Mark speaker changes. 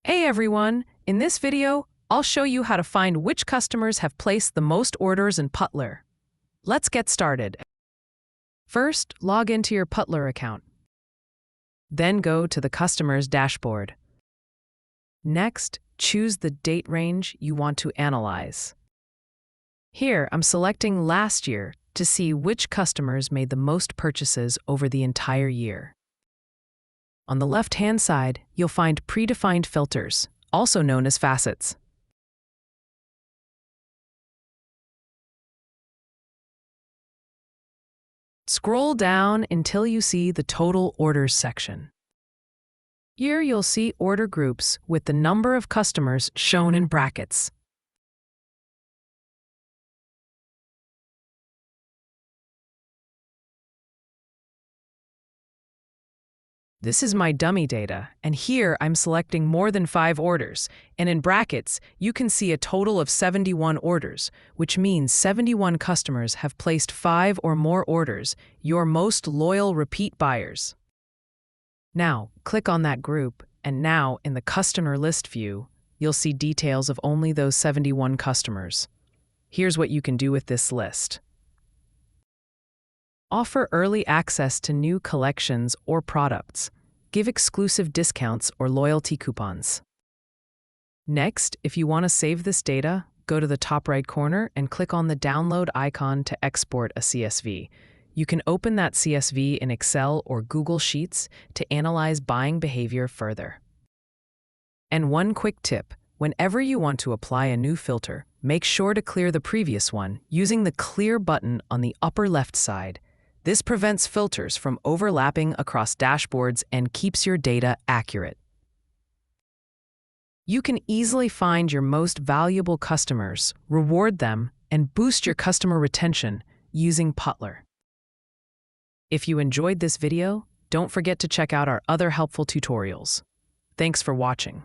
Speaker 1: Hey everyone! In this video, I'll show you how to find which customers have placed the most orders in Putler. Let's get started. First, log into your Putler account. Then go to the customer's dashboard. Next, choose the date range you want to analyze. Here, I'm selecting last year to see which customers made the most purchases over the entire year. On the left-hand side, you'll find predefined filters, also known as facets. Scroll down until you see the Total Orders section. Here you'll see order groups with the number of customers shown in brackets. This is my dummy data, and here I'm selecting more than 5 orders, and in brackets, you can see a total of 71 orders, which means 71 customers have placed 5 or more orders, your most loyal repeat buyers. Now, click on that group, and now in the customer list view, you'll see details of only those 71 customers. Here's what you can do with this list. Offer early access to new collections or products. Give exclusive discounts or loyalty coupons. Next, if you want to save this data, go to the top right corner and click on the download icon to export a CSV. You can open that CSV in Excel or Google Sheets to analyze buying behavior further. And one quick tip, whenever you want to apply a new filter, make sure to clear the previous one using the Clear button on the upper left side. This prevents filters from overlapping across dashboards and keeps your data accurate. You can easily find your most valuable customers, reward them, and boost your customer retention using Putler. If you enjoyed this video, don't forget to check out our other helpful tutorials. Thanks for watching.